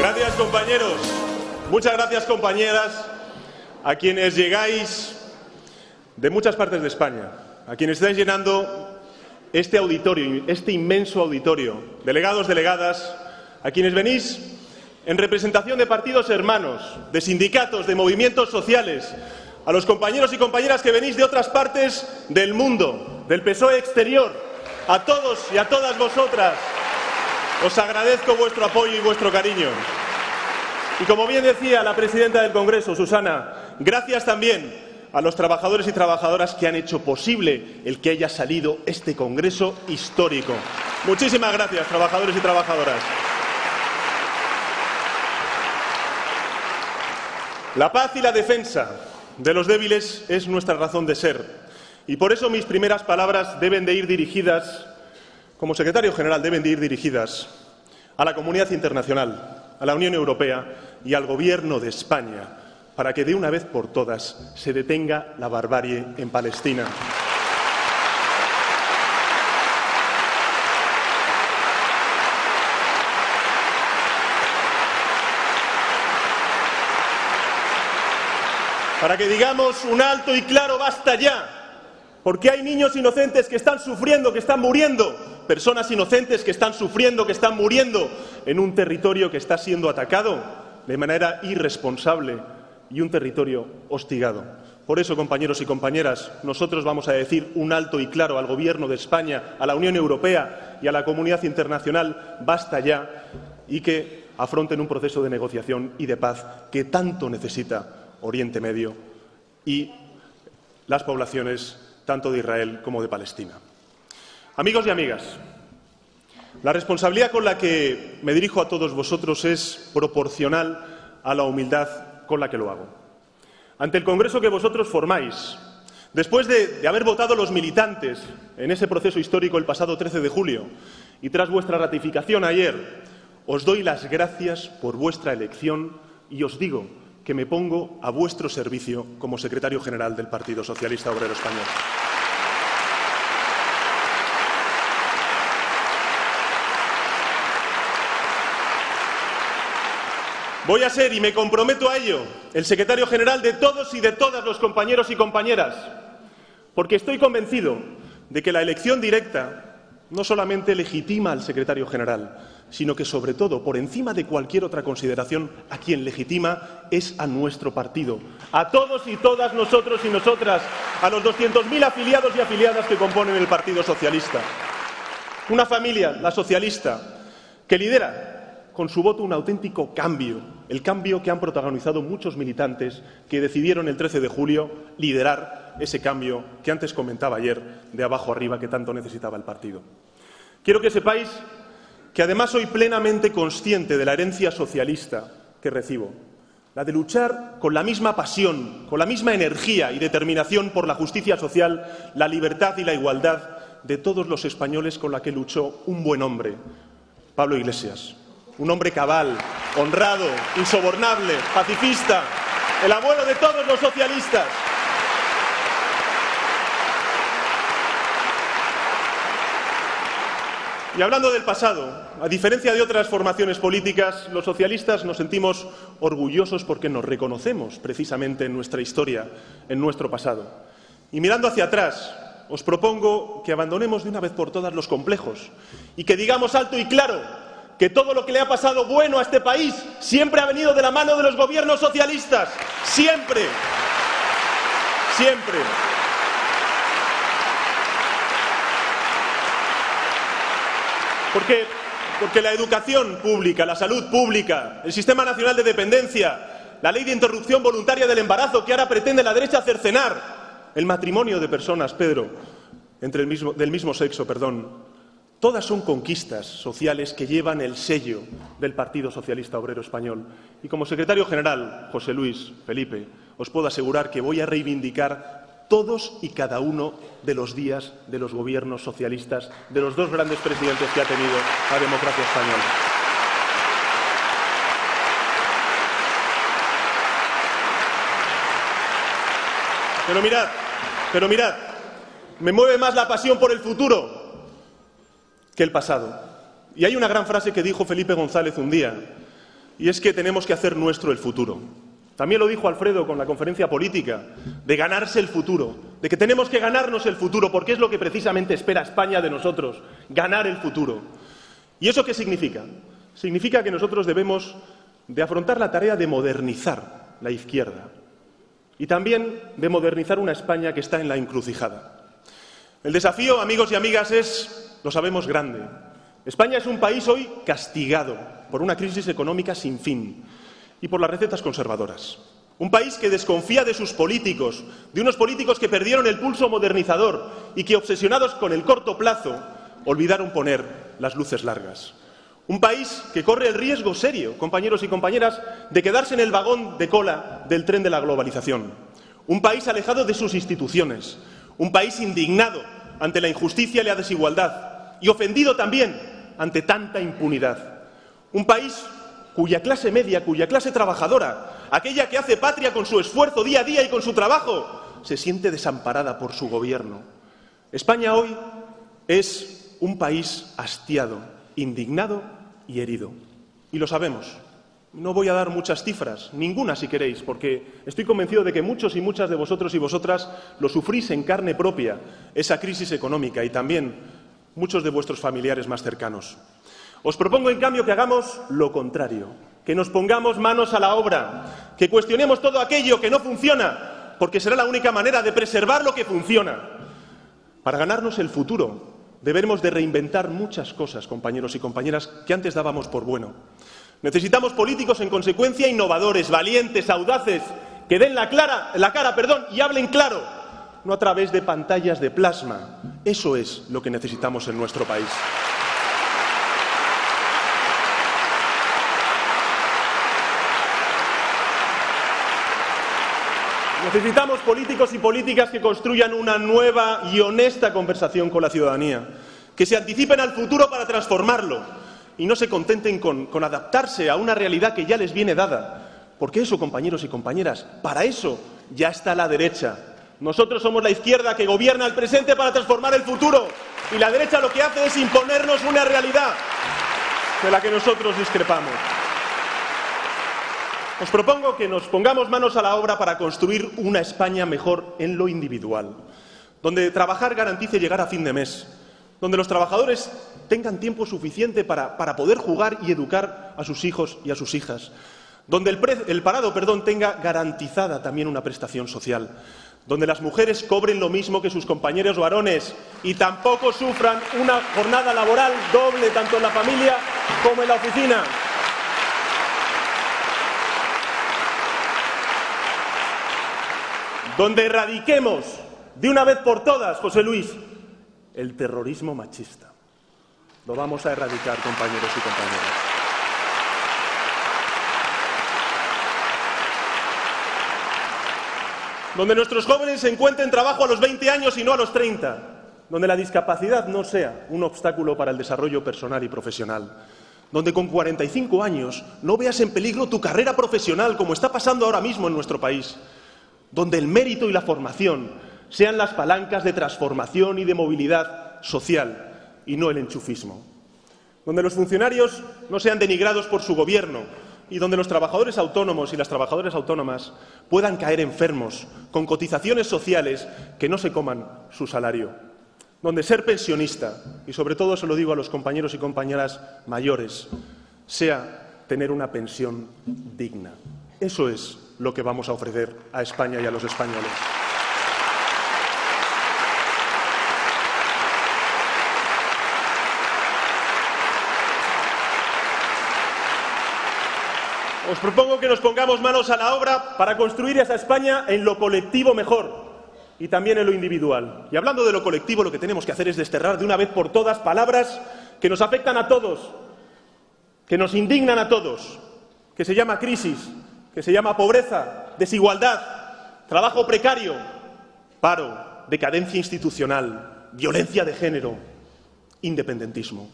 Gracias, compañeros. Muchas gracias, compañeras, a quienes llegáis de muchas partes de España, a quienes estáis llenando este auditorio, este inmenso auditorio, delegados, delegadas, a quienes venís en representación de partidos hermanos, de sindicatos, de movimientos sociales, a los compañeros y compañeras que venís de otras partes del mundo, del PSOE exterior, a todos y a todas vosotras, os agradezco vuestro apoyo y vuestro cariño. Y como bien decía la presidenta del Congreso, Susana, gracias también a los trabajadores y trabajadoras que han hecho posible el que haya salido este Congreso histórico. Muchísimas gracias, trabajadores y trabajadoras. La paz y la defensa de los débiles es nuestra razón de ser. Y por eso mis primeras palabras deben de ir dirigidas, como secretario general, deben de ir dirigidas a la comunidad internacional, a la Unión Europea y al Gobierno de España, para que de una vez por todas se detenga la barbarie en Palestina. Para que digamos un alto y claro basta ya, porque hay niños inocentes que están sufriendo, que están muriendo, personas inocentes que están sufriendo, que están muriendo en un territorio que está siendo atacado de manera irresponsable y un territorio hostigado. Por eso, compañeros y compañeras, nosotros vamos a decir un alto y claro al Gobierno de España, a la Unión Europea y a la comunidad internacional, basta ya, y que afronten un proceso de negociación y de paz que tanto necesita Oriente Medio y las poblaciones tanto de Israel como de Palestina. Amigos y amigas, la responsabilidad con la que me dirijo a todos vosotros es proporcional a la humildad con la que lo hago. Ante el Congreso que vosotros formáis, después de haber votado los militantes en ese proceso histórico el pasado 13 de julio y tras vuestra ratificación ayer, os doy las gracias por vuestra elección y os digo que me pongo a vuestro servicio como secretario general del Partido Socialista Obrero Español. Voy a ser, y me comprometo a ello, el secretario general de todos y de todas los compañeros y compañeras, porque estoy convencido de que la elección directa no solamente legitima al secretario general, sino que, sobre todo, por encima de cualquier otra consideración, a quien legitima es a nuestro partido, a todos y todas nosotros y nosotras, a los 200.000 afiliados y afiliadas que componen el Partido Socialista. Una familia, la socialista, que lidera con su voto un auténtico cambio, el cambio que han protagonizado muchos militantes que decidieron el 13 de julio liderar ese cambio que antes comentaba ayer, de abajo arriba, que tanto necesitaba el partido. Quiero que sepáis que además soy plenamente consciente de la herencia socialista que recibo, la de luchar con la misma pasión, con la misma energía y determinación por la justicia social, la libertad y la igualdad de todos los españoles con la que luchó un buen hombre, Pablo Iglesias. Un hombre cabal, honrado, insobornable, pacifista, el abuelo de todos los socialistas. Y hablando del pasado, a diferencia de otras formaciones políticas, los socialistas nos sentimos orgullosos porque nos reconocemos precisamente en nuestra historia, en nuestro pasado. Y mirando hacia atrás, os propongo que abandonemos de una vez por todas los complejos y que digamos alto y claro que todo lo que le ha pasado bueno a este país siempre ha venido de la mano de los gobiernos socialistas. Siempre. Siempre. Porque la educación pública, la salud pública, el Sistema Nacional de Dependencia, la ley de interrupción voluntaria del embarazo que ahora pretende la derecha cercenar, el matrimonio de personas, Pedro, del mismo sexo, todas son conquistas sociales que llevan el sello del Partido Socialista Obrero Español. Y como secretario general, José Luis, Felipe, os puedo asegurar que voy a reivindicar todos y cada uno de los días de los gobiernos socialistas, de los dos grandes presidentes que ha tenido la democracia española. Pero mirad, me mueve más la pasión por el futuro que el pasado. Y hay una gran frase que dijo Felipe González un día, y es que tenemos que hacer nuestro el futuro. También lo dijo Alfredo con la conferencia política, de ganarse el futuro, de que tenemos que ganarnos el futuro, porque es lo que precisamente espera España de nosotros, ganar el futuro. ¿Y eso qué significa? Significa que nosotros debemos de afrontar la tarea de modernizar la izquierda y también de modernizar una España que está en la encrucijada. El desafío, amigos y amigas, es, lo sabemos, grande. España es un país hoy castigado por una crisis económica sin fin y por las recetas conservadoras. Un país que desconfía de sus políticos, de unos políticos que perdieron el pulso modernizador y que, obsesionados con el corto plazo, olvidaron poner las luces largas. Un país que corre el riesgo serio, compañeros y compañeras, de quedarse en el vagón de cola del tren de la globalización. Un país alejado de sus instituciones. Un país indignado ante la injusticia y la desigualdad y ofendido también ante tanta impunidad. Un país cuya clase media, cuya clase trabajadora, aquella que hace patria con su esfuerzo día a día y con su trabajo, se siente desamparada por su gobierno. España hoy es un país hastiado, indignado y herido. Y lo sabemos. No voy a dar muchas cifras, ninguna si queréis, porque estoy convencido de que muchos y muchas de vosotros y vosotras lo sufrís en carne propia, esa crisis económica, y también muchos de vuestros familiares más cercanos. Os propongo, en cambio, que hagamos lo contrario, que nos pongamos manos a la obra, que cuestionemos todo aquello que no funciona, porque será la única manera de preservar lo que funciona. Para ganarnos el futuro, debemos de reinventar muchas cosas, compañeros y compañeras, que antes dábamos por bueno. Necesitamos políticos, en consecuencia, innovadores, valientes, audaces, que den la cara y hablen claro, no a través de pantallas de plasma. Eso es lo que necesitamos en nuestro país. Necesitamos políticos y políticas que construyan una nueva y honesta conversación con la ciudadanía, que se anticipen al futuro para transformarlo y no se contenten con adaptarse a una realidad que ya les viene dada. Porque eso, compañeros y compañeras, para eso ya está la derecha. Nosotros somos la izquierda que gobierna el presente para transformar el futuro, y la derecha lo que hace es imponernos una realidad de la que nosotros discrepamos. Os propongo que nos pongamos manos a la obra para construir una España mejor en lo individual, donde trabajar garantice llegar a fin de mes, donde los trabajadores tengan tiempo suficiente para poder jugar y educar a sus hijos y a sus hijas, donde el parado tenga garantizada también una prestación social, donde las mujeres cobren lo mismo que sus compañeros varones y tampoco sufran una jornada laboral doble tanto en la familia como en la oficina. Donde erradiquemos de una vez por todas, José Luis, el terrorismo machista. Lo vamos a erradicar, compañeros y compañeras. Donde nuestros jóvenes encuentren trabajo a los 20 años y no a los 30. Donde la discapacidad no sea un obstáculo para el desarrollo personal y profesional. Donde con 45 años no veas en peligro tu carrera profesional, como está pasando ahora mismo en nuestro país. Donde el mérito y la formación sean las palancas de transformación y de movilidad social y no el enchufismo. Donde los funcionarios no sean denigrados por su gobierno y donde los trabajadores autónomos y las trabajadoras autónomas puedan caer enfermos con cotizaciones sociales que no se coman su salario. Donde ser pensionista, y sobre todo se lo digo a los compañeros y compañeras mayores, sea tener una pensión digna. Eso es lo que vamos a ofrecer a España y a los españoles. Os propongo que nos pongamos manos a la obra para construir esa España en lo colectivo mejor y también en lo individual. Y hablando de lo colectivo, lo que tenemos que hacer es desterrar de una vez por todas palabras que nos afectan a todos, que nos indignan a todos, que se llama crisis, que se llama pobreza, desigualdad, trabajo precario, paro, decadencia institucional, violencia de género, independentismo.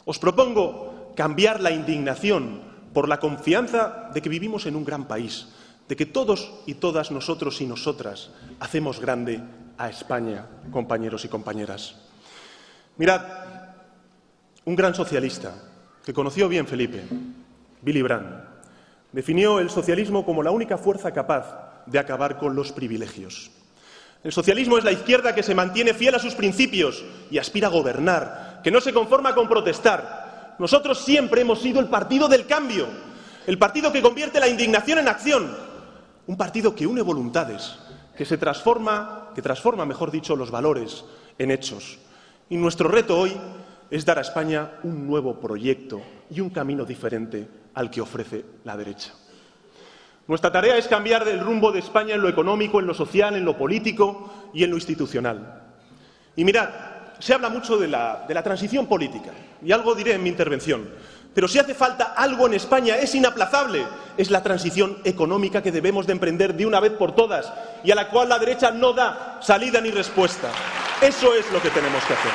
Os propongo cambiar la indignación por la confianza de que vivimos en un gran país, de que todos y todas nosotros y nosotras hacemos grande a España, compañeros y compañeras. Mirad, un gran socialista que conoció bien Felipe, Willy Brandt, definió el socialismo como la única fuerza capaz de acabar con los privilegios. El socialismo es la izquierda que se mantiene fiel a sus principios y aspira a gobernar, que no se conforma con protestar. Nosotros siempre hemos sido el partido del cambio, el partido que convierte la indignación en acción, un partido que une voluntades, que transforma, mejor dicho, los valores en hechos. Y nuestro reto hoy es dar a España un nuevo proyecto y un camino diferente al que ofrece la derecha. Nuestra tarea es cambiar el rumbo de España en lo económico, en lo social, en lo político y en lo institucional. Y mirad, se habla mucho de la transición política, y algo diré en mi intervención, pero si hace falta algo en España es inaplazable, es la transición económica que debemos de emprender de una vez por todas y a la cual la derecha no da salida ni respuesta. Eso es lo que tenemos que hacer.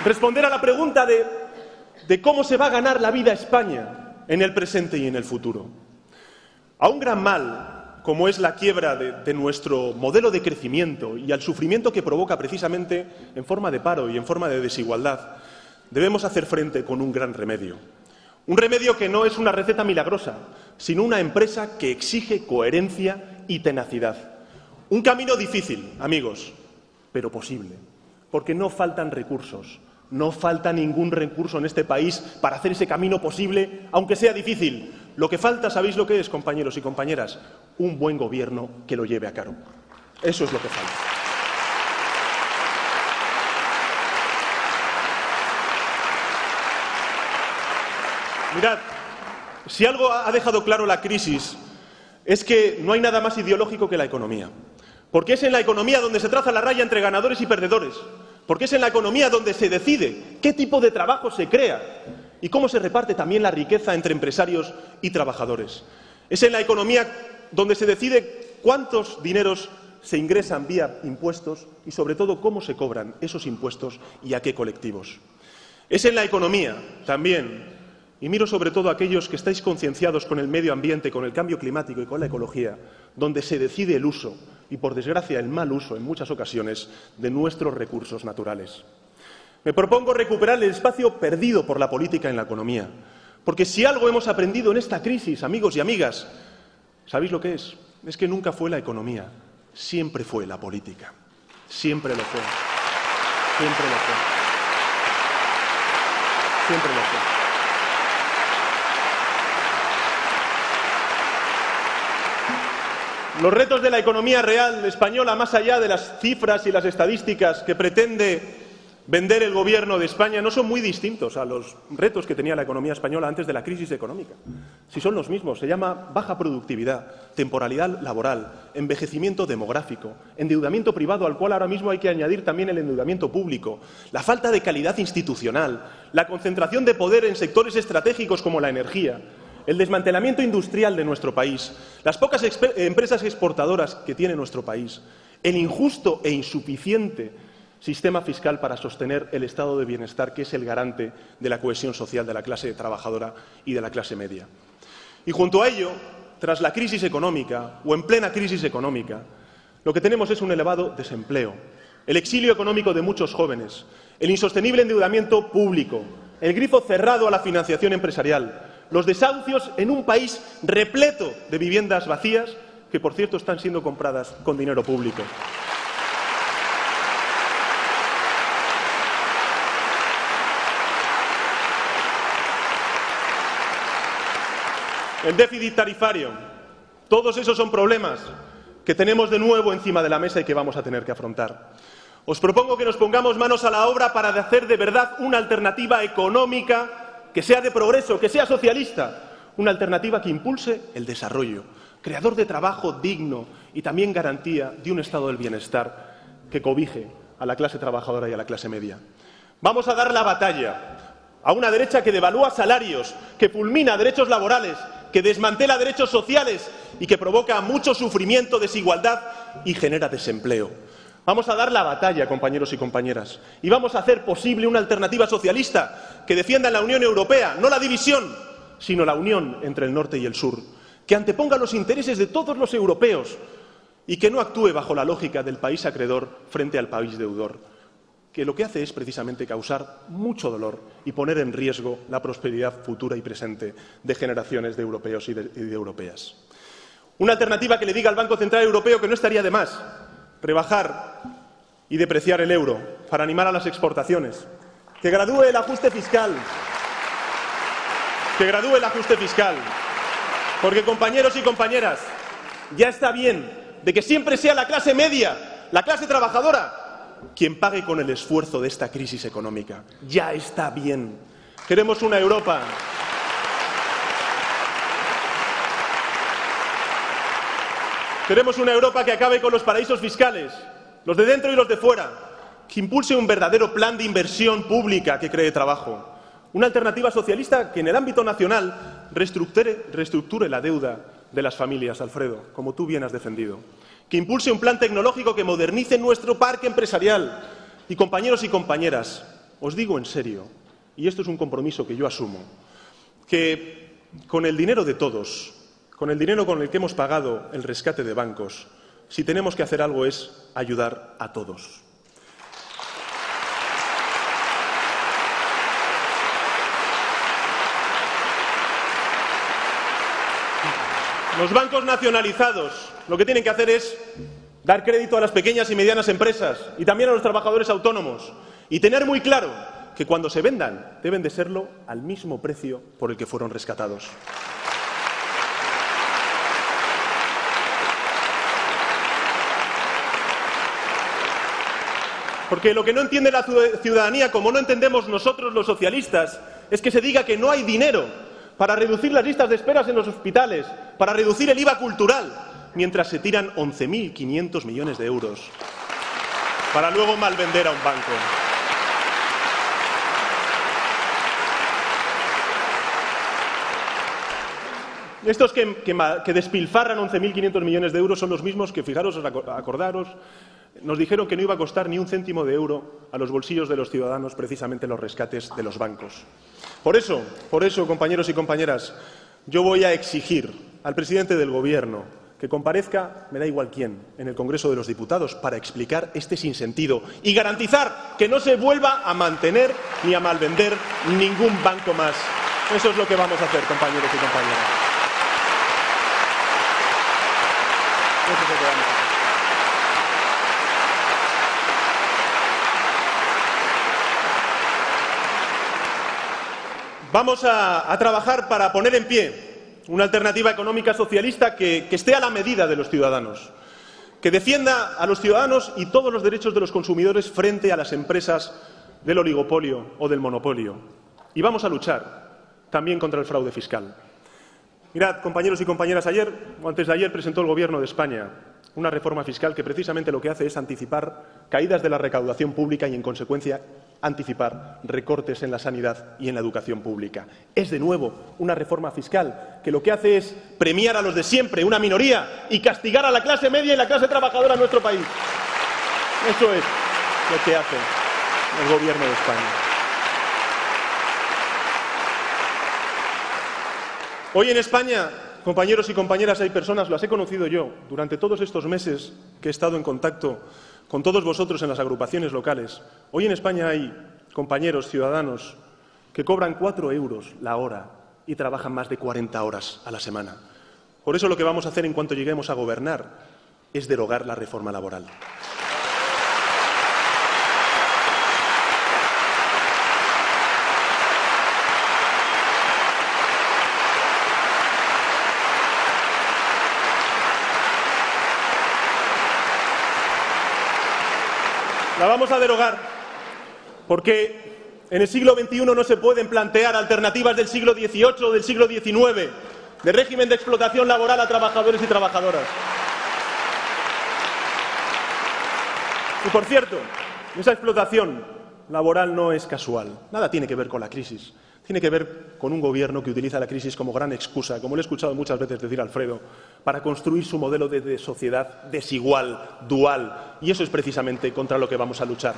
Responder a la pregunta de cómo se va a ganar la vida a España en el presente y en el futuro. A un gran mal, como es la quiebra de nuestro modelo de crecimiento y al sufrimiento que provoca precisamente en forma de paro y en forma de desigualdad, debemos hacer frente con un gran remedio. Un remedio que no es una receta milagrosa, sino una empresa que exige coherencia y tenacidad. Un camino difícil, amigos, pero posible, porque no faltan recursos. No falta ningún recurso en este país para hacer ese camino posible, aunque sea difícil. Lo que falta, ¿sabéis lo que es, compañeros y compañeras? Un buen gobierno que lo lleve a cabo. Eso es lo que falta. Mirad, si algo ha dejado claro la crisis es que no hay nada más ideológico que la economía. Porque es en la economía donde se traza la raya entre ganadores y perdedores. Porque es en la economía donde se decide qué tipo de trabajo se crea y cómo se reparte también la riqueza entre empresarios y trabajadores. Es en la economía donde se decide cuántos dineros se ingresan vía impuestos y, sobre todo, cómo se cobran esos impuestos y a qué colectivos. Es en la economía también, y miro sobre todo a aquellos que estáis concienciados con el medio ambiente, con el cambio climático y con la ecología, donde se decide el uso y, por desgracia, el mal uso en muchas ocasiones de nuestros recursos naturales. Me propongo recuperar el espacio perdido por la política en la economía, porque si algo hemos aprendido en esta crisis, amigos y amigas, ¿sabéis lo que es? Es que nunca fue la economía, siempre fue la política. Siempre lo fue. Siempre lo fue. Siempre lo fue. Los retos de la economía real española, más allá de las cifras y las estadísticas que pretende vender el Gobierno de España, no son muy distintos a los retos que tenía la economía española antes de la crisis económica. Si son los mismos, se llama baja productividad, temporalidad laboral, envejecimiento demográfico, endeudamiento privado, al cual ahora mismo hay que añadir también el endeudamiento público, la falta de calidad institucional, la concentración de poder en sectores estratégicos como la energía, el desmantelamiento industrial de nuestro país, las pocas empresas exportadoras que tiene nuestro país, el injusto e insuficiente sistema fiscal para sostener el estado de bienestar, que es el garante de la cohesión social de la clase trabajadora y de la clase media. Y junto a ello, tras la crisis económica o en plena crisis económica, lo que tenemos es un elevado desempleo, el exilio económico de muchos jóvenes, el insostenible endeudamiento público, el grifo cerrado a la financiación empresarial, los desahucios en un país repleto de viviendas vacías que, por cierto, están siendo compradas con dinero público. El déficit tarifario. Todos esos son problemas que tenemos de nuevo encima de la mesa y que vamos a tener que afrontar. Os propongo que nos pongamos manos a la obra para hacer de verdad una alternativa económica que sea de progreso, que sea socialista, una alternativa que impulse el desarrollo, creador de trabajo digno y también garantía de un estado del bienestar que cobije a la clase trabajadora y a la clase media. Vamos a dar la batalla a una derecha que devalúa salarios, que fulmina derechos laborales, que desmantela derechos sociales y que provoca mucho sufrimiento, desigualdad y genera desempleo. Vamos a dar la batalla, compañeros y compañeras, y vamos a hacer posible una alternativa socialista que defienda la Unión Europea, no la división, sino la unión entre el norte y el sur, que anteponga los intereses de todos los europeos y que no actúe bajo la lógica del país acreedor frente al país deudor. que lo que hace es precisamente causar mucho dolor y poner en riesgo la prosperidad futura y presente de generaciones de europeos y de europeas. Una alternativa que le diga al Banco Central Europeo que no estaría de más rebajar y depreciar el euro para animar a las exportaciones, que gradúe el ajuste fiscal, porque, compañeros y compañeras, ya está bien de que siempre sea la clase media, la clase trabajadora, quien pague con el esfuerzo de esta crisis económica. Ya está bien. Queremos una Europa que acabe con los paraísos fiscales, los de dentro y los de fuera, que impulse un verdadero plan de inversión pública que cree trabajo. Una alternativa socialista que en el ámbito nacional reestructure la deuda de las familias, Alfredo, como tú bien has defendido. Que impulse un plan tecnológico que modernice nuestro parque empresarial. Y, compañeros y compañeras, os digo en serio, y esto es un compromiso que yo asumo, que con el dinero de todos, con el dinero con el que hemos pagado el rescate de bancos, si tenemos que hacer algo es ayudar a todos. Los bancos nacionalizados lo que tienen que hacer es dar crédito a las pequeñas y medianas empresas y también a los trabajadores autónomos y tener muy claro que cuando se vendan deben de serlo al mismo precio por el que fueron rescatados. Porque lo que no entiende la ciudadanía, como no entendemos nosotros los socialistas, es que se diga que no hay dinero para reducir las listas de esperas en los hospitales, para reducir el IVA cultural, mientras se tiran 11.500 millones de euros para luego malvender a un banco. Estos que despilfarran 11.500 millones de euros son los mismos que, fijaros, acordaros, nos dijeron que no iba a costar ni un céntimo de euro a los bolsillos de los ciudadanos precisamente los rescates de los bancos. Por eso, compañeros y compañeras, yo voy a exigir al presidente del Gobierno que comparezca, me da igual quién, en el Congreso de los Diputados para explicar este sinsentido y garantizar que no se vuelva a mantener ni a malvender ningún banco más. Eso es lo que vamos a hacer, compañeros y compañeras. Eso es lo que vamos a hacer. Vamos a trabajar para poner en pie una alternativa económica socialista que esté a la medida de los ciudadanos, que defienda a los ciudadanos y todos los derechos de los consumidores frente a las empresas del oligopolio o del monopolio. Y vamos a luchar también contra el fraude fiscal. Mirad, compañeros y compañeras, ayer o antes de ayer presentó el Gobierno de España una reforma fiscal que precisamente lo que hace es anticipar caídas de la recaudación pública y, en consecuencia, anticipar recortes en la sanidad y en la educación pública. Es, de nuevo, una reforma fiscal que lo que hace es premiar a los de siempre, una minoría, y castigar a la clase media y la clase trabajadora en nuestro país. Eso es lo que hace el Gobierno de España. Hoy en España, compañeros y compañeras, hay personas, las he conocido yo, durante todos estos meses que he estado en contacto con todos vosotros en las agrupaciones locales. Hoy en España hay compañeros, ciudadanos, que cobran 4 euros la hora y trabajan más de 40 horas a la semana. Por eso lo que vamos a hacer en cuanto lleguemos a gobernar es derogar la reforma laboral. La vamos a derogar porque en el siglo XXI no se pueden plantear alternativas del siglo XVIII o del siglo XIX, de régimen de explotación laboral a trabajadores y trabajadoras. Y, por cierto, esa explotación laboral no es casual, nada tiene que ver con la crisis. Tiene que ver con un Gobierno que utiliza la crisis como gran excusa, como le he escuchado muchas veces decir a Alfredo, para construir su modelo de sociedad desigual, dual. Y eso es precisamente contra lo que vamos a luchar.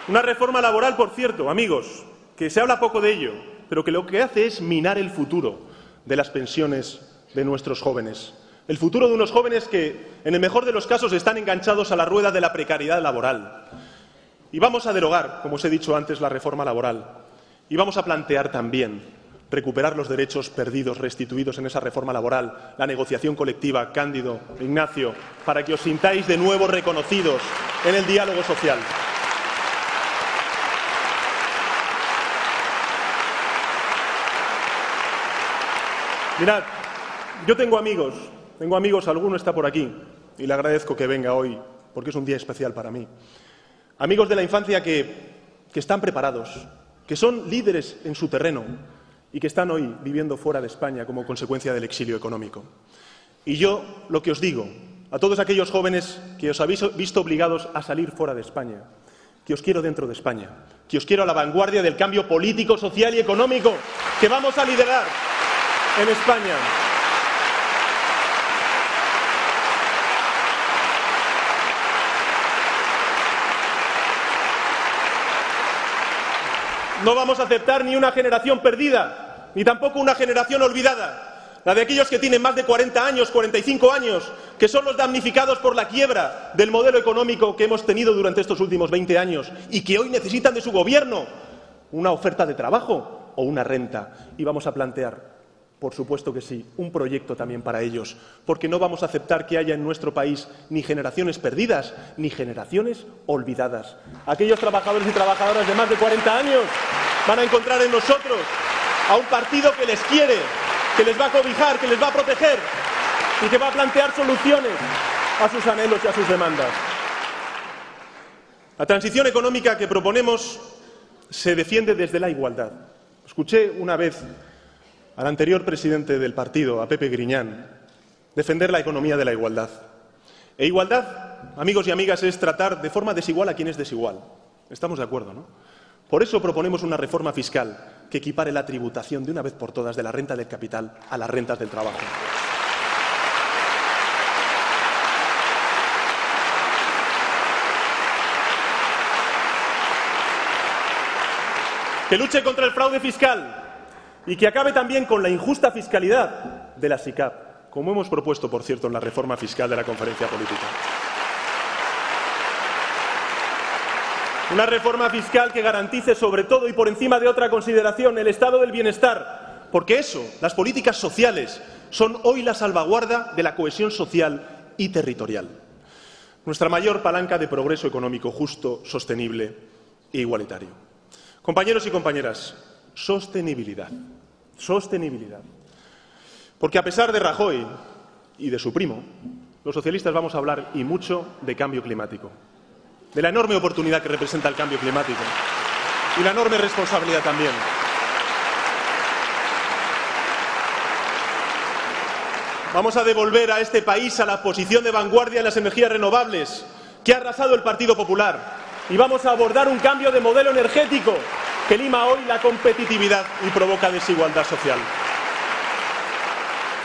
Una reforma laboral, por cierto, amigos, que se habla poco de ello, pero que lo que hace es minar el futuro de las pensiones de nuestros jóvenes. El futuro de unos jóvenes que, en el mejor de los casos, están enganchados a la rueda de la precariedad laboral. Y vamos a derogar, como os he dicho antes, la reforma laboral. Y vamos a plantear también recuperar los derechos perdidos, restituidos en esa reforma laboral, la negociación colectiva, Cándido, Ignacio, para que os sintáis de nuevo reconocidos en el diálogo social. Mirad, yo tengo amigos, alguno está por aquí, y le agradezco que venga hoy, porque es un día especial para mí. Amigos de la infancia que están preparados, que son líderes en su terreno y que están hoy viviendo fuera de España como consecuencia del exilio económico. Y yo lo que os digo, a todos aquellos jóvenes que os habéis visto obligados a salir fuera de España, que os quiero dentro de España, que os quiero a la vanguardia del cambio político, social y económico que vamos a liderar en España. No vamos a aceptar ni una generación perdida, ni tampoco una generación olvidada, la de aquellos que tienen más de 40 años, 45 años, que son los damnificados por la quiebra del modelo económico que hemos tenido durante estos últimos 20 años y que hoy necesitan de su gobierno una oferta de trabajo o una renta. Y vamos a plantear, por supuesto que sí, un proyecto también para ellos, porque no vamos a aceptar que haya en nuestro país ni generaciones perdidas ni generaciones olvidadas. Aquellos trabajadores y trabajadoras de más de 40 años van a encontrar en nosotros a un partido que les quiere, que les va a cobijar, que les va a proteger y que va a plantear soluciones a sus anhelos y a sus demandas. La transición económica que proponemos se defiende desde la igualdad. Escuché una vez al anterior presidente del partido, a Pepe Griñán, defender la economía de la igualdad. E igualdad, amigos y amigas, es tratar de forma desigual a quien es desigual. Estamos de acuerdo, ¿no? Por eso proponemos una reforma fiscal que equipare la tributación de una vez por todas de la renta del capital a las rentas del trabajo. Que luche contra el fraude fiscal y que acabe también con la injusta fiscalidad de la SICAP, como hemos propuesto, por cierto, en la reforma fiscal de la Conferencia Política. Una reforma fiscal que garantice, sobre todo y por encima de otra consideración, el estado del bienestar, porque eso, las políticas sociales, son hoy la salvaguarda de la cohesión social y territorial. Nuestra mayor palanca de progreso económico justo, sostenible e igualitario. Compañeros y compañeras, sostenibilidad. Sostenibilidad. Porque a pesar de Rajoy y de su primo, los socialistas vamos a hablar y mucho de cambio climático, de la enorme oportunidad que representa el cambio climático y la enorme responsabilidad también. Vamos a devolver a este país a la posición de vanguardia en las energías renovables que ha arrasado el Partido Popular y vamos a abordar un cambio de modelo energético que lima hoy la competitividad y provoca desigualdad social.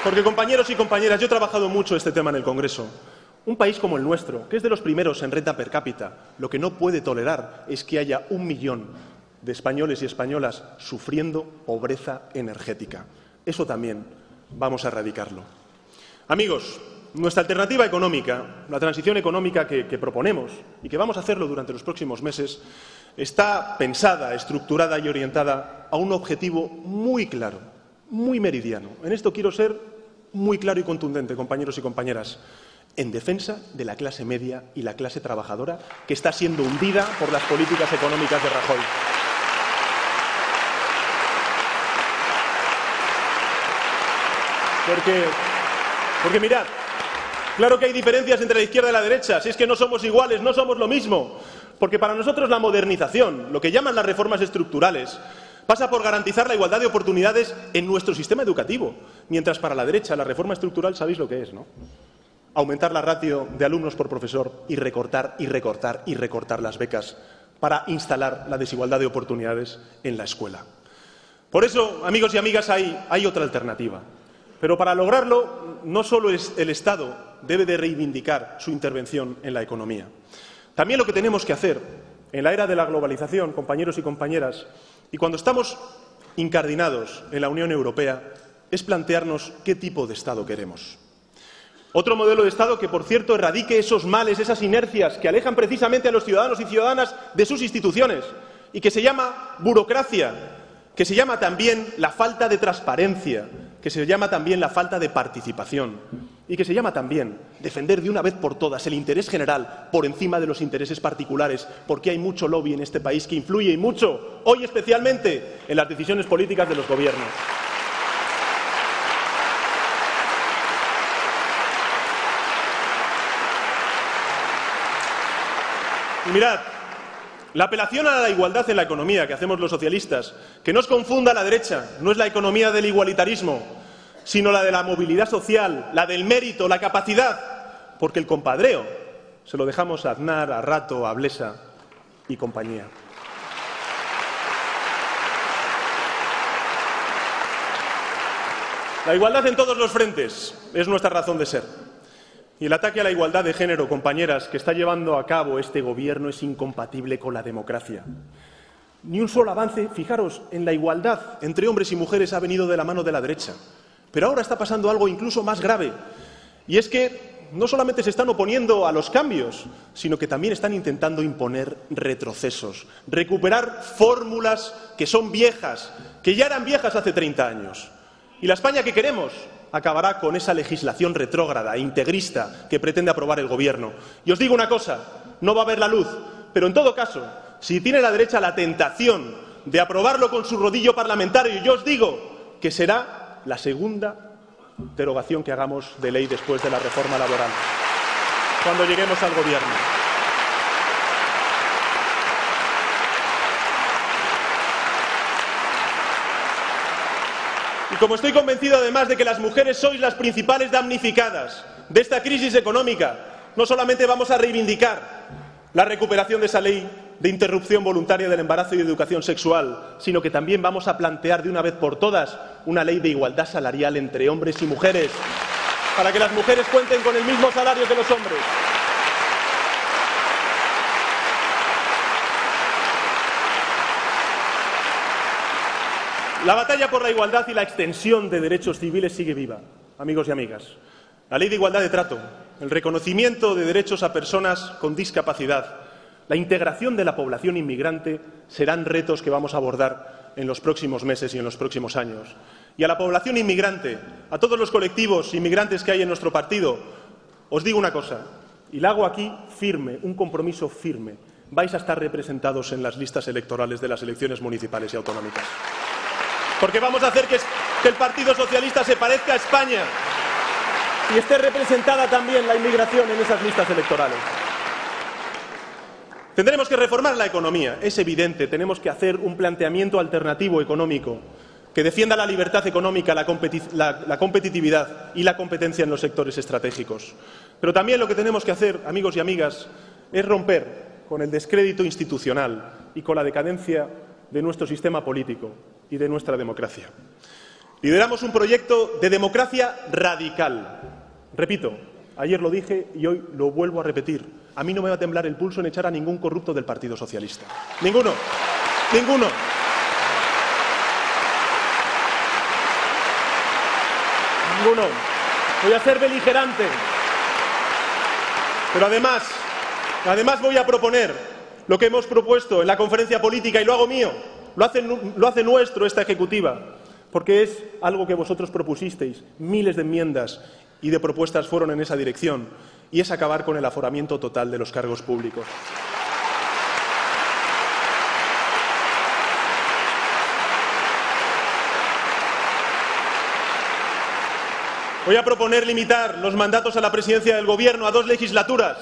Porque, compañeros y compañeras, yo he trabajado mucho este tema en el Congreso. Un país como el nuestro, que es de los primeros en renta per cápita, lo que no puede tolerar es que haya 1 millón de españoles y españolas sufriendo pobreza energética. Eso también vamos a erradicarlo. Amigos, nuestra alternativa económica, la transición económica que proponemos y que vamos a hacerlo durante los próximos meses, está pensada, estructurada y orientada a un objetivo muy claro, muy meridiano. En esto quiero ser muy claro y contundente, compañeros y compañeras, en defensa de la clase media y la clase trabajadora que está siendo hundida por las políticas económicas de Rajoy. Porque mirad, claro que hay diferencias entre la izquierda y la derecha, si es que no somos iguales, no somos lo mismo, porque para nosotros la modernización, lo que llaman las reformas estructurales, pasa por garantizar la igualdad de oportunidades en nuestro sistema educativo, mientras para la derecha la reforma estructural sabéis lo que es, ¿no? Aumentar la ratio de alumnos por profesor y recortar y recortar y recortar las becas para instalar la desigualdad de oportunidades en la escuela. Por eso, amigos y amigas, hay otra alternativa. Pero para lograrlo, no solo el Estado debe de reivindicar su intervención en la economía. También lo que tenemos que hacer en la era de la globalización, compañeros y compañeras, y cuando estamos incardinados en la Unión Europea, es plantearnos qué tipo de Estado queremos. Otro modelo de Estado que, por cierto, erradique esos males, esas inercias que alejan precisamente a los ciudadanos y ciudadanas de sus instituciones y que se llama burocracia, que se llama también la falta de transparencia, que se llama también la falta de participación y que se llama también defender de una vez por todas el interés general por encima de los intereses particulares, porque hay mucho lobby en este país que influye y mucho, hoy especialmente, en las decisiones políticas de los gobiernos. Y mirad, la apelación a la igualdad en la economía que hacemos los socialistas, que no os confunda la derecha, no es la economía del igualitarismo, sino la de la movilidad social, la del mérito, la capacidad, porque el compadreo se lo dejamos a Aznar, a Rato, a Blesa y compañía. La igualdad en todos los frentes es nuestra razón de ser. Y el ataque a la igualdad de género, compañeras, que está llevando a cabo este Gobierno es incompatible con la democracia. Ni un solo avance, fijaros, en la igualdad entre hombres y mujeres ha venido de la mano de la derecha. Pero ahora está pasando algo incluso más grave, y es que no solamente se están oponiendo a los cambios, sino que también están intentando imponer retrocesos, recuperar fórmulas que son viejas, que ya eran viejas hace 30 años. Y la España que queremos acabará con esa legislación retrógrada e integrista que pretende aprobar el Gobierno. Y os digo una cosa, no va a haber la luz, pero en todo caso, si tiene la derecha la tentación de aprobarlo con su rodillo parlamentario, yo os digo que será la segunda derogación que hagamos de ley después de la reforma laboral, cuando lleguemos al Gobierno. Y como estoy convencido, además, de que las mujeres sois las principales damnificadas de esta crisis económica, no solamente vamos a reivindicar la recuperación de esa ley de interrupción voluntaria del embarazo y de educación sexual, sino que también vamos a plantear de una vez por todas una ley de igualdad salarial entre hombres y mujeres, para que las mujeres cuenten con el mismo salario que los hombres. La batalla por la igualdad y la extensión de derechos civiles sigue viva, amigos y amigas. La ley de igualdad de trato, el reconocimiento de derechos a personas con discapacidad, la integración de la población inmigrante serán retos que vamos a abordar en los próximos meses y en los próximos años. Y a la población inmigrante, a todos los colectivos inmigrantes que hay en nuestro partido, os digo una cosa, y la hago aquí firme, un compromiso firme. Vais a estar representados en las listas electorales de las elecciones municipales y autonómicas. Porque vamos a hacer que el Partido Socialista se parezca a España y esté representada también la inmigración en esas listas electorales. Tendremos que reformar la economía, es evidente. Tenemos que hacer un planteamiento alternativo económico que defienda la libertad económica, la competitividad y la competencia en los sectores estratégicos. Pero también lo que tenemos que hacer, amigos y amigas, es romper con el descrédito institucional y con la decadencia de nuestro sistema político y de nuestra democracia. Lideramos un proyecto de democracia radical. Repito, ayer lo dije y hoy lo vuelvo a repetir. A mí no me va a temblar el pulso en echar a ningún corrupto del Partido Socialista. Ninguno. Ninguno. Ninguno. Voy a ser beligerante. Pero además voy a proponer lo que hemos propuesto en la conferencia política y lo hago mío. Lo hace nuestro esta ejecutiva, porque es algo que vosotros propusisteis. Miles de enmiendas y de propuestas fueron en esa dirección, y es acabar con el aforamiento total de los cargos públicos. Voy a proponer limitar los mandatos a la presidencia del Gobierno a 2 legislaturas.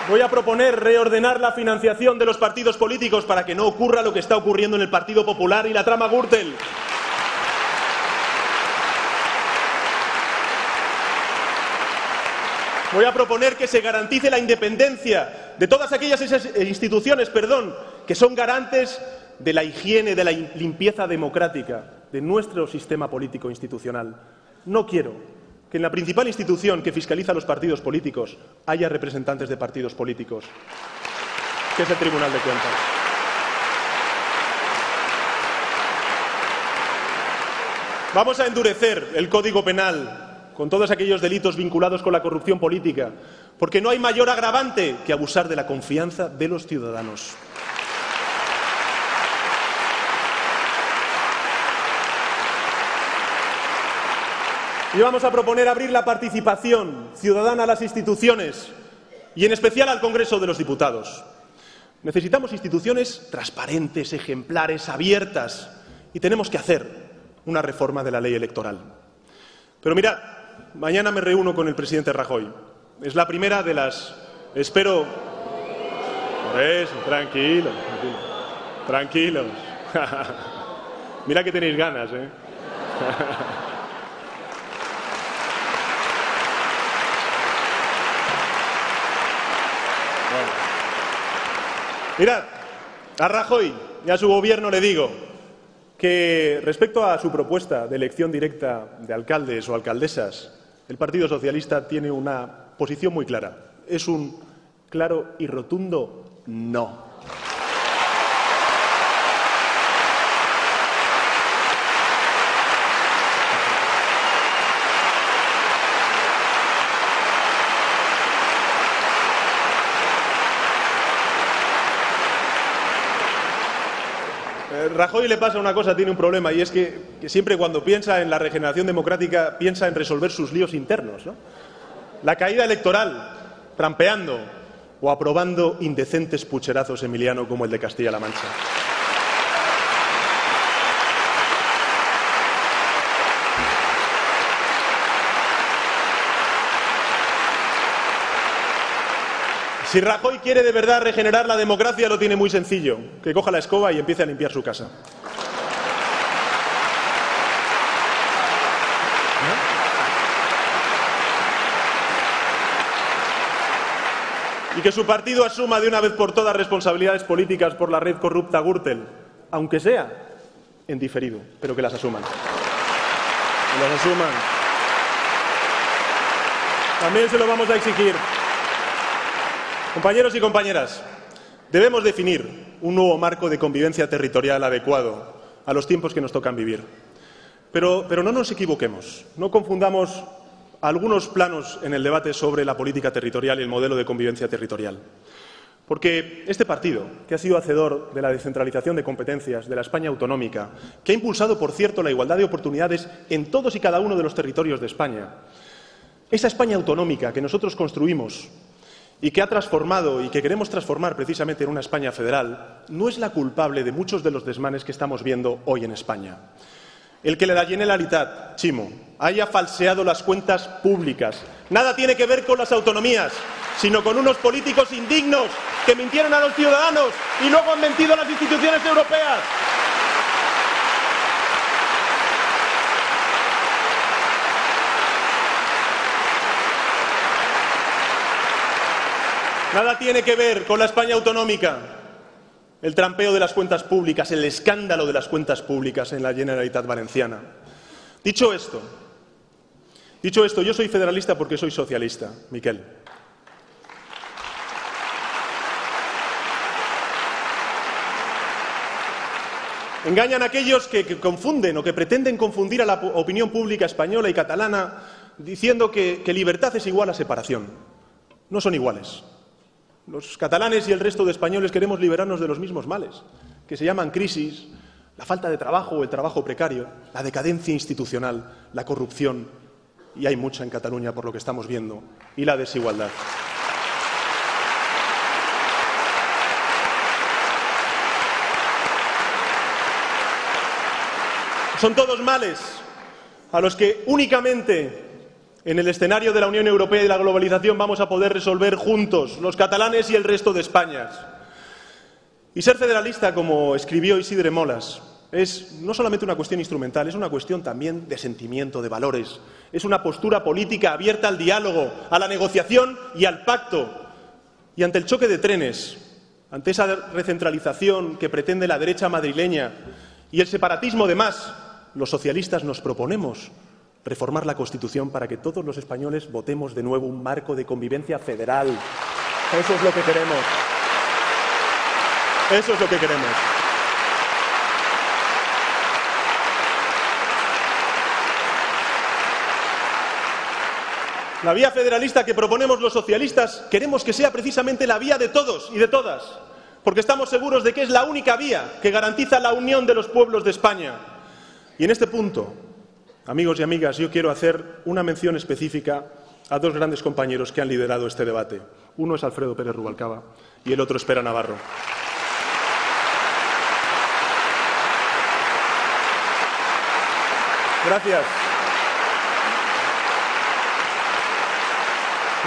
Voy a proponer reordenar la financiación de los partidos políticos para que no ocurra lo que está ocurriendo en el Partido Popular y la trama Gürtel. Voy a proponer que se garantice la independencia de todas aquellas instituciones, que son garantes de la higiene, de la limpieza democrática de nuestro sistema político institucional. No quiero que en la principal institución que fiscaliza los partidos políticos haya representantes de partidos políticos, que es el Tribunal de Cuentas. Vamos a endurecer el Código Penal con todos aquellos delitos vinculados con la corrupción política, porque no hay mayor agravante que abusar de la confianza de los ciudadanos. Y vamos a proponer abrir la participación ciudadana a las instituciones y en especial al Congreso de los Diputados. Necesitamos instituciones transparentes, ejemplares, abiertas y tenemos que hacer una reforma de la ley electoral. Pero mirad, mañana me reúno con el presidente Rajoy. Es la primera de las... Espero... Por eso, tranquilos. Tranquilos. Mira que tenéis ganas, ¿eh? Mirad, a Rajoy y a su gobierno le digo que respecto a su propuesta de elección directa de alcaldes o alcaldesas, el Partido Socialista tiene una posición muy clara. Es un claro y rotundo no. Rajoy le pasa una cosa, tiene un problema, y es que siempre cuando piensa en la regeneración democrática piensa en resolver sus líos internos, ¿no? La caída electoral, trampeando o aprobando indecentes pucherazos, Emiliano, como el de Castilla-La Mancha. Si Rajoy quiere de verdad regenerar la democracia, lo tiene muy sencillo. Que coja la escoba y empiece a limpiar su casa. Y que su partido asuma de una vez por todas responsabilidades políticas por la red corrupta Gürtel, aunque sea en diferido, pero que las asuman. Que las asuman. También se lo vamos a exigir. Compañeros y compañeras, debemos definir un nuevo marco de convivencia territorial adecuado a los tiempos que nos tocan vivir. Pero no nos equivoquemos, no confundamos algunos planos en el debate sobre la política territorial y el modelo de convivencia territorial. Porque este partido, que ha sido hacedor de la descentralización de competencias, de la España autonómica, que ha impulsado, por cierto, la igualdad de oportunidades en todos y cada uno de los territorios de España, esa España autonómica que nosotros construimos y que ha transformado y que queremos transformar precisamente en una España federal, no es la culpable de muchos de los desmanes que estamos viendo hoy en España. El que la Generalitat, Chimo, haya falseado las cuentas públicas, nada tiene que ver con las autonomías, sino con unos políticos indignos que mintieron a los ciudadanos y luego han mentido a las instituciones europeas. Nada tiene que ver con la España autonómica el trampeo de las cuentas públicas, el escándalo de las cuentas públicas en la Generalitat Valenciana. Dicho esto, yo soy federalista porque soy socialista, Miquel. Engañan a aquellos que confunden o que pretenden confundir a la opinión pública española y catalana diciendo que libertad es igual a separación. No son iguales. Los catalanes y el resto de españoles queremos liberarnos de los mismos males, que se llaman crisis, la falta de trabajo o el trabajo precario, la decadencia institucional, la corrupción, y hay mucha en Cataluña por lo que estamos viendo, y la desigualdad. Son todos males a los que únicamente en el escenario de la Unión Europea y de la globalización vamos a poder resolver juntos, los catalanes y el resto de España. Y ser federalista, como escribió Isidre Molas, es no solamente una cuestión instrumental, es una cuestión también de sentimiento, de valores. Es una postura política abierta al diálogo, a la negociación y al pacto. Y ante el choque de trenes, ante esa recentralización que pretende la derecha madrileña y el separatismo de más, los socialistas nos proponemos reformar la Constitución para que todos los españoles votemos de nuevo un marco de convivencia federal. Eso es lo que queremos. Eso es lo que queremos. La vía federalista que proponemos los socialistas queremos que sea precisamente la vía de todos y de todas, porque estamos seguros de que es la única vía que garantiza la unión de los pueblos de España. Y en este punto, amigos y amigas, yo quiero hacer una mención específica a dos grandes compañeros que han liderado este debate. Uno es Alfredo Pérez Rubalcaba y el otro es Pere Navarro. Gracias.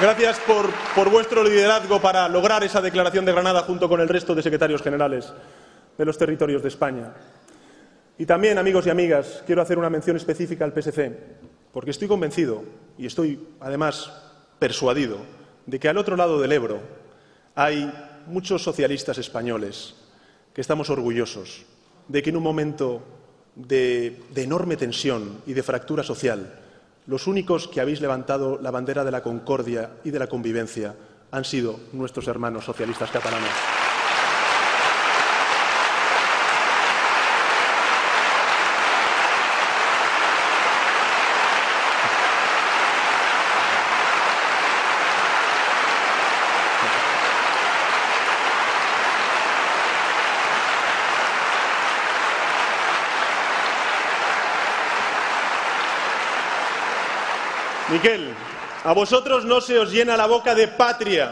Gracias por vuestro liderazgo para lograr esa declaración de Granada junto con el resto de secretarios generales de los territorios de España. Y también, amigos y amigas, quiero hacer una mención específica al PSC, porque estoy convencido y estoy, además, persuadido de que al otro lado del Ebro hay muchos socialistas españoles que estamos orgullosos de que en un momento de enorme tensión y de fractura social, los únicos que habéis levantado la bandera de la concordia y de la convivencia han sido nuestros hermanos socialistas catalanes. Miquel, a vosotros no se os llena la boca de patria,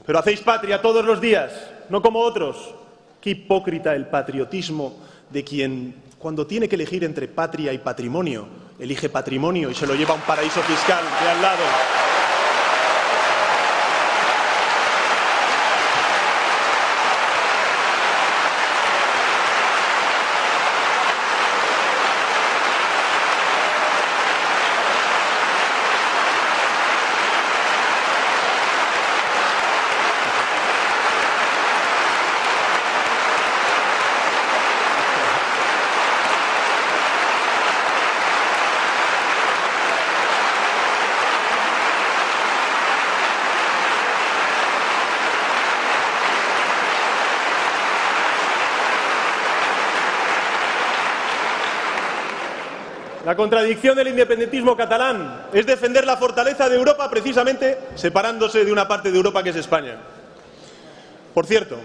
pero hacéis patria todos los días, no como otros. Qué hipócrita el patriotismo de quien, cuando tiene que elegir entre patria y patrimonio, elige patrimonio y se lo lleva a un paraíso fiscal de al lado. La contradicción del independentismo catalán es defender la fortaleza de Europa precisamente separándose de una parte de Europa que es España. Por cierto,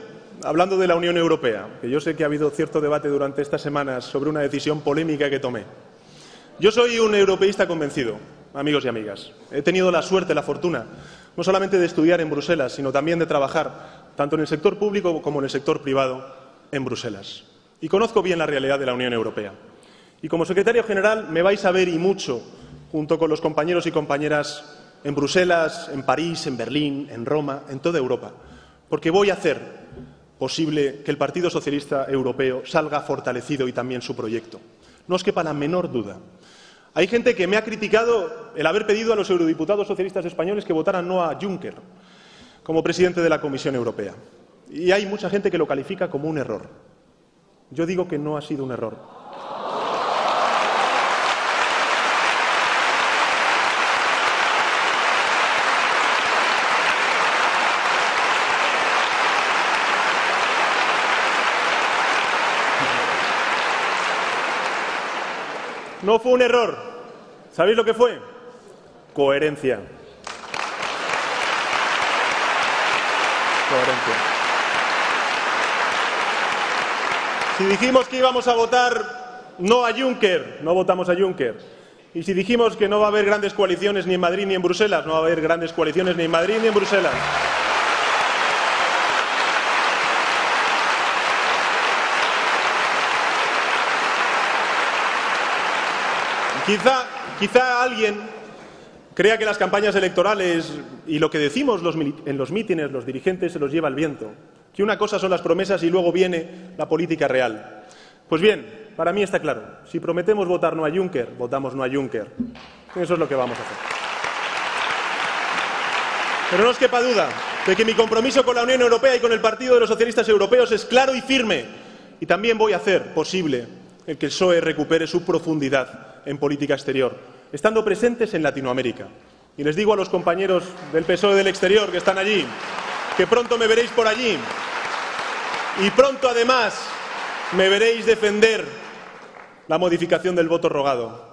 hablando de la Unión Europea, que yo sé que ha habido cierto debate durante estas semanas sobre una decisión polémica que tomé. Yo soy un europeísta convencido, amigos y amigas. He tenido la suerte, la fortuna, no solamente de estudiar en Bruselas, sino también de trabajar, tanto en el sector público como en el sector privado, en Bruselas. Y conozco bien la realidad de la Unión Europea. Y como secretario general me vais a ver y mucho, junto con los compañeros y compañeras en Bruselas, en París, en Berlín, en Roma, en toda Europa, porque voy a hacer posible que el Partido Socialista Europeo salga fortalecido y también su proyecto. No os quepa la menor duda. Hay gente que me ha criticado el haber pedido a los eurodiputados socialistas españoles que votaran no a Juncker como presidente de la Comisión Europea. Y hay mucha gente que lo califica como un error. Yo digo que no ha sido un error. No fue un error. ¿Sabéis lo que fue? Coherencia. Coherencia. Si dijimos que íbamos a votar no a Juncker, no votamos a Juncker. Y si dijimos que no va a haber grandes coaliciones ni en Madrid ni en Bruselas, no va a haber grandes coaliciones ni en Madrid ni en Bruselas. Quizá alguien crea que las campañas electorales y lo que decimos en los mítines, los dirigentes, se los lleva el viento, que una cosa son las promesas y luego viene la política real. Pues bien, para mí está claro, si prometemos votar no a Juncker, votamos no a Juncker. Eso es lo que vamos a hacer. Pero no os quepa duda de que mi compromiso con la Unión Europea y con el Partido de los Socialistas Europeos es claro y firme, y también voy a hacer posible el que el PSOE recupere su profundidad en política exterior, estando presentes en Latinoamérica. Y les digo a los compañeros del PSOE del exterior que están allí, que pronto me veréis por allí y pronto además me veréis defender la modificación del voto rogado.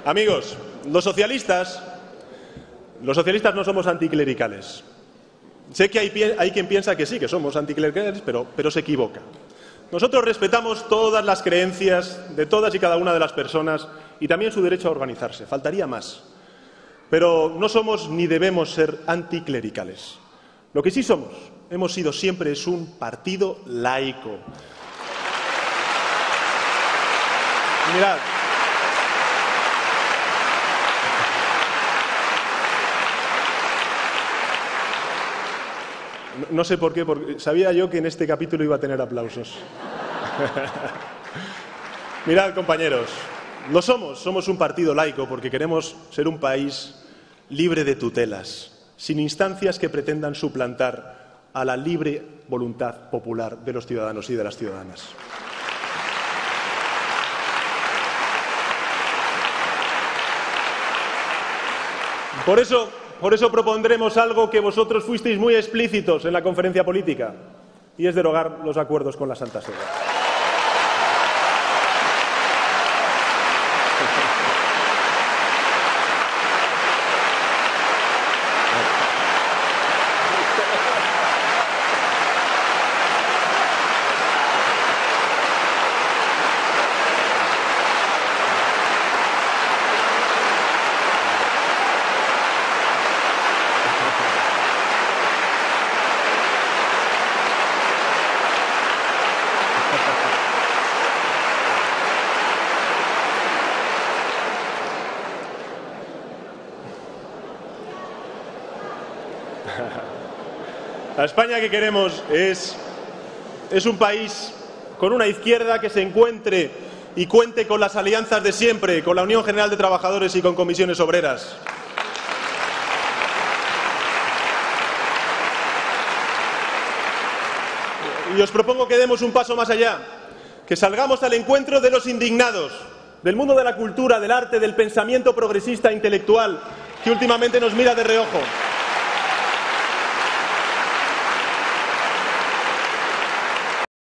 Amigos, los socialistas no somos anticlericales. Sé que hay quien piensa que sí, que somos anticlericales, pero se equivoca. Nosotros respetamos todas las creencias de todas y cada una de las personas y también su derecho a organizarse. Faltaría más. Pero no somos ni debemos ser anticlericales. Lo que sí somos, hemos sido siempre, es un partido laico. Mirad. No sé por qué, porque sabía yo que en este capítulo iba a tener aplausos. Mirad, compañeros, somos un partido laico porque queremos ser un país libre de tutelas, sin instancias que pretendan suplantar a la libre voluntad popular de los ciudadanos y de las ciudadanas. Por eso propondremos algo que vosotros fuisteis muy explícitos en la conferencia política, y es derogar los acuerdos con la Santa Sede. La España que queremos es un país con una izquierda que se encuentre y cuente con las alianzas de siempre, con la Unión General de Trabajadores y con comisiones obreras. Y os propongo que demos un paso más allá, que salgamos al encuentro de los indignados, del mundo de la cultura, del arte, del pensamiento progresista e intelectual, que últimamente nos mira de reojo.